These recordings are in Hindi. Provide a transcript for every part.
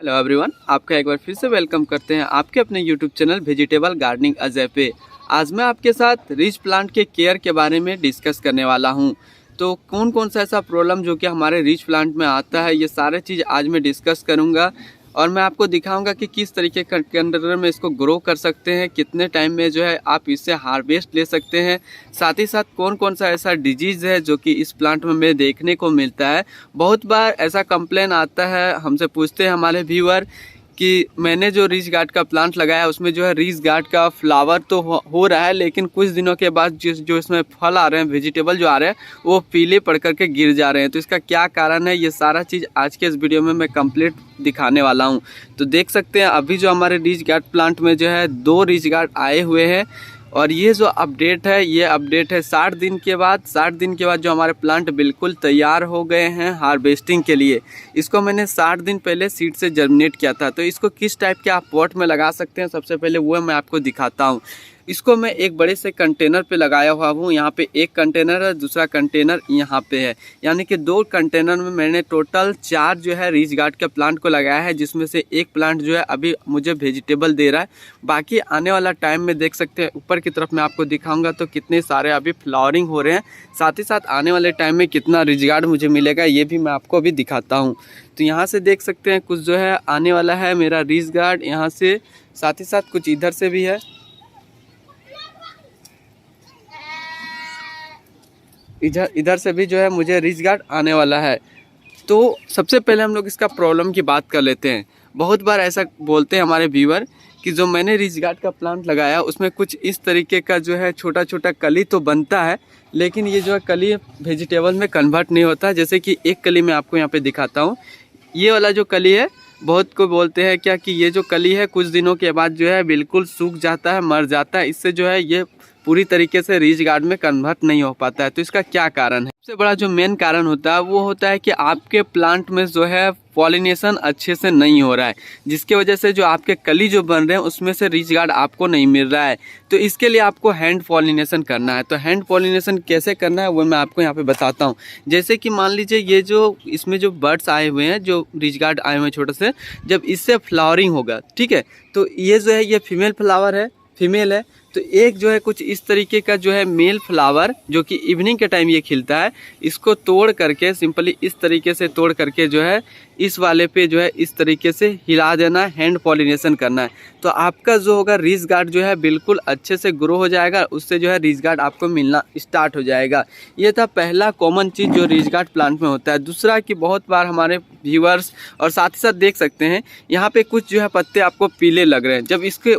हेलो एवरीवन, आपका एक बार फिर से वेलकम करते हैं आपके अपने YouTube channel vegetable gardening Ajay पे। आज मैं आपके साथ रिच प्लांट के केयर के बारे में डिस्कस करने वाला हूं। तो कौन कौन सा ऐसा प्रॉब्लम जो कि हमारे रिच प्लांट में आता है, ये सारे चीज़ आज मैं डिस्कस करूंगा। और मैं आपको दिखाऊंगा कि किस तरीके के कंटेनर में इसको ग्रो कर सकते हैं, कितने टाइम में जो है आप इससे हार्वेस्ट ले सकते हैं। साथ ही साथ कौन कौन सा ऐसा डिजीज़ है जो कि इस प्लांट में देखने को मिलता है। बहुत बार ऐसा कंप्लेन आता है, हमसे पूछते हैं हमारे व्यूअर कि मैंने जो रिच गार्ड का प्लांट लगाया उसमें जो है रिच गार्ड का फ्लावर तो हो रहा है, लेकिन कुछ दिनों के बाद जो इसमें फल आ रहे हैं, वेजिटेबल जो आ रहे हैं, वो पीले पड़ करके गिर जा रहे हैं। तो इसका क्या कारण है, ये सारा चीज़ आज के इस वीडियो में मैं कंप्लीट दिखाने वाला हूं। तो देख सकते हैं अभी जो हमारे रिच गार्ड प्लांट में जो है 2 रिच गार्ड आए हुए हैं। और ये जो अपडेट है, ये अपडेट है 60 दिन के बाद। 60 दिन के बाद जो हमारे प्लांट बिल्कुल तैयार हो गए हैं हार्वेस्टिंग के लिए। इसको मैंने 60 दिन पहले सीड से जर्मिनेट किया था। तो इसको किस टाइप के आप पॉट में लगा सकते हैं, सबसे पहले वो मैं आपको दिखाता हूँ। इसको मैं एक बड़े से कंटेनर पे लगाया हुआ हूँ। यहाँ पे एक कंटेनर है, दूसरा कंटेनर यहाँ पे है, यानी कि 2 कंटेनर में मैंने टोटल 4 जो है रिच गार्ड के प्लांट को लगाया है, जिसमें से एक प्लांट जो है अभी मुझे वेजिटेबल दे रहा है। बाकी आने वाला टाइम में देख सकते हैं, ऊपर की तरफ मैं आपको दिखाऊंगा तो कितने सारे अभी फ्लावरिंग हो रहे हैं। साथ ही साथ आने वाले टाइम में कितना रिच गार्ड मुझे मिलेगा ये भी मैं आपको अभी दिखाता हूँ। तो यहाँ से देख सकते हैं कुछ जो है आने वाला है मेरा रिच गार्ड यहाँ से, साथ ही साथ कुछ इधर से भी है, इधर से भी जो है मुझे रिच गार्ड आने वाला है। तो सबसे पहले हम लोग इसका प्रॉब्लम की बात कर लेते हैं। बहुत बार ऐसा बोलते हैं हमारे व्यूअर कि जो मैंने रिच गार्ड का प्लांट लगाया उसमें कुछ इस तरीके का जो है छोटा छोटा कली तो बनता है, लेकिन ये जो है कली वेजिटेबल में कन्वर्ट नहीं होता। जैसे कि एक कली मैं आपको यहाँ पे दिखाता हूँ। ये वाला जो कली है, बहुत को बोलते हैं क्या कि ये जो कली है कुछ दिनों के बाद जो है बिल्कुल सूख जाता है, मर जाता है। इससे जो है ये पूरी तरीके से रिच गार्ड में कन्वर्ट नहीं हो पाता है। तो इसका क्या कारण है? सबसे बड़ा जो मेन कारण होता है वो होता है कि आपके प्लांट में जो है पॉलिनेशन अच्छे से नहीं हो रहा है, जिसके वजह से जो आपके कली जो बन रहे हैं उसमें से रिच गार्ड आपको नहीं मिल रहा है। तो इसके लिए आपको हैंड पॉलिनेशन करना है। तो हैंड पॉलिनेशन कैसे करना है वो मैं आपको यहाँ पे बताता हूँ। जैसे कि मान लीजिए ये जो इसमें जो बर्ड्स आए हुए हैं, जो रिच गार्ड आए हुए हैं छोटे से, जब इससे फ्लावरिंग होगा, ठीक है, तो ये जो है ये फीमेल फ्लावर है, फीमेल है। तो एक जो है कुछ इस तरीके का जो है मेल फ्लावर जो कि इवनिंग के टाइम ये खिलता है, इसको तोड़ करके सिंपली इस तरीके से तोड़ करके जो है इस वाले पे जो है इस तरीके से हिला देना है, हैंड पॉलिनेशन करना है। तो आपका जो होगा रिच गार्ड जो है बिल्कुल अच्छे से ग्रो हो जाएगा, उससे जो है रिच गार्ड आपको मिलना स्टार्ट हो जाएगा। ये था पहला कॉमन चीज़ जो रिच गार्ड प्लांट में होता है। दूसरा कि बहुत बार हमारे व्यूअर्स और साथ ही साथ देख सकते हैं यहाँ पे कुछ जो है पत्ते आपको पीले लग रहे हैं। जब इसके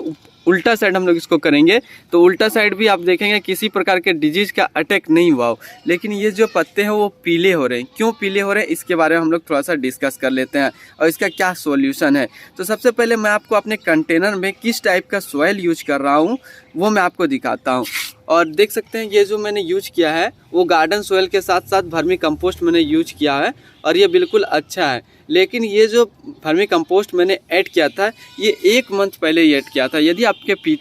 उल्टा साइड हम लोग इसको करेंगे तो उल्टा साइड भी आप देखेंगे किसी प्रकार के डिजीज का अटैक नहीं हुआ हो, लेकिन ये जो पत्ते हैं वो पीले हो रहे हैं। क्यों पीले हो रहे हैं इसके बारे में हम लोग थोड़ा सा डिस्कस कर लेते हैं और इसका क्या सॉल्यूशन है। तो सबसे पहले मैं आपको अपने कंटेनर में किस टाइप का सॉइल यूज कर रहा हूँ वो मैं आपको दिखाता हूँ। और देख सकते हैं ये जो मैंने यूज किया है वो गार्डन सॉइल के साथ साथ वर्मी कंपोस्ट मैंने यूज किया है और ये बिल्कुल अच्छा है। लेकिन ये जो वर्मी कंपोस्ट मैंने ऐड किया था ये 1 मंथ पहले ही ऐड किया था। यदि आपके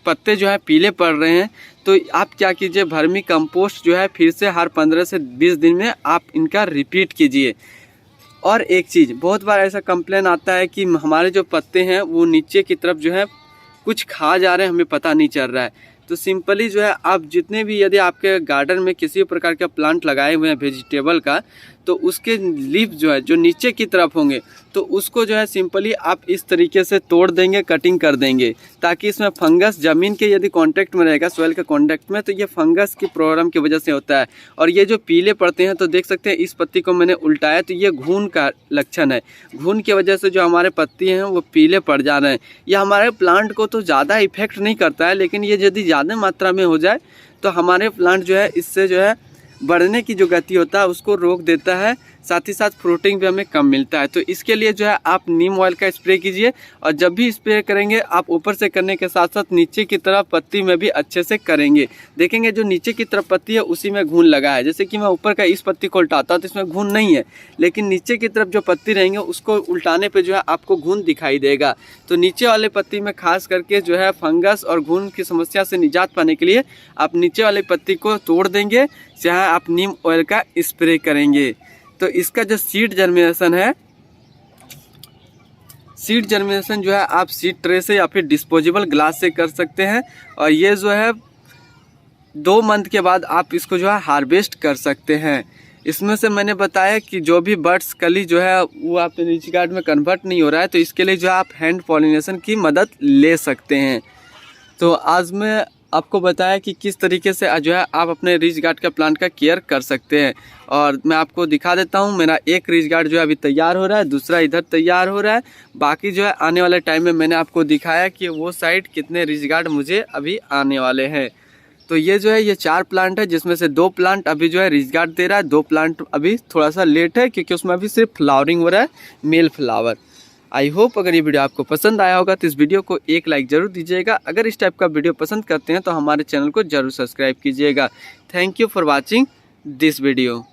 पत्ते जो है पीले पड़ रहे हैं तो आप क्या कीजिए, वर्मी कंपोस्ट जो है फिर से हर 15 से 20 दिन में आप इनका रिपीट कीजिए। और एक चीज़, बहुत बार ऐसा कंप्लेन आता है कि हमारे जो पत्ते हैं वो नीचे की तरफ जो है कुछ खा जा रहे हैं, हमें पता नहीं चल रहा है। तो सिंपली जो है आप जितने भी यदि आपके गार्डन में किसी प्रकार का प्लांट लगाए हुए हैं वेजिटेबल का, तो उसके लीफ जो है जो नीचे की तरफ होंगे तो उसको जो है सिंपली आप इस तरीके से तोड़ देंगे, कटिंग कर देंगे, ताकि इसमें फंगस ज़मीन के यदि कांटेक्ट में रहेगा, सॉइल के कांटेक्ट में, तो ये फंगस की प्रॉब्लम की वजह से होता है। और ये जो पीले पड़ते हैं तो देख सकते हैं इस पत्ती को मैंने उल्टाया तो ये घून का लक्षण है। घून की वजह से जो हमारे पत्ती हैं वो पीले पड़ जा रहे हैं। ये हमारे प्लांट को तो ज़्यादा इफेक्ट नहीं करता है, लेकिन ये यदि ज़्यादा मात्रा में हो जाए तो हमारे प्लांट जो है इससे जो है बढ़ने की जो गति होता है उसको रोक देता है। साथ ही साथ फ्रूटिंग भी हमें कम मिलता है। तो इसके लिए जो है आप नीम ऑयल का स्प्रे कीजिए, और जब भी स्प्रे करेंगे आप ऊपर से करने के साथ साथ नीचे की तरफ पत्ती में भी अच्छे से करेंगे। देखेंगे जो नीचे की तरफ पत्ती है उसी में घून लगा है। जैसे कि मैं ऊपर का इस पत्ती को उल्टाता हूँ तो इसमें घून नहीं है, लेकिन नीचे की तरफ जो पत्ती रहेंगे उसको उल्टाने पर जो है आपको घून दिखाई देगा। तो नीचे वाले पत्ती में खास करके जो है फंगस और घून की समस्या से निजात पाने के लिए आप नीचे वाली पत्ती को तोड़ देंगे, जहाँ आप नीम ऑयल का स्प्रे करेंगे। तो इसका जो सीड जर्मिनेशन है सीड जर्मिनेशन जो है आप सीड ट्रे से या फिर डिस्पोजेबल ग्लास से कर सकते हैं। और ये जो है 2 मंथ के बाद आप इसको जो है हार्वेस्ट कर सकते हैं। इसमें से मैंने बताया कि जो भी बर्ड्स कली जो है वो आपके रिच गार्ड में कन्वर्ट नहीं हो रहा है, तो इसके लिए जो है आप हैंड पॉलिनेशन की मदद ले सकते हैं। तो आज मैं आपको बताया कि किस तरीके से जो है आप अपने रिच गार्ड का प्लांट का केयर कर सकते हैं। और मैं आपको दिखा देता हूँ, मेरा एक रिच गार्ड जो है अभी तैयार हो रहा है, दूसरा इधर तैयार हो रहा है। बाकी जो है आने वाले टाइम में मैंने आपको दिखाया कि वो साइड कितने रिच गार्ड मुझे अभी आने वाले हैं। तो ये जो है ये 4 प्लांट है, जिसमें से 2 प्लांट अभी जो है रिच गार्ड दे रहा है, 2 प्लांट अभी थोड़ा सा लेट है क्योंकि उसमें अभी सिर्फ फ्लावरिंग हो रहा है, मेल फ्लावर। आई होप अगर ये वीडियो आपको पसंद आया होगा तो इस वीडियो को एक लाइक ज़रूर दीजिएगा। अगर इस टाइप का वीडियो पसंद करते हैं तो हमारे चैनल को ज़रूर सब्सक्राइब कीजिएगा। Thank you for watching this video.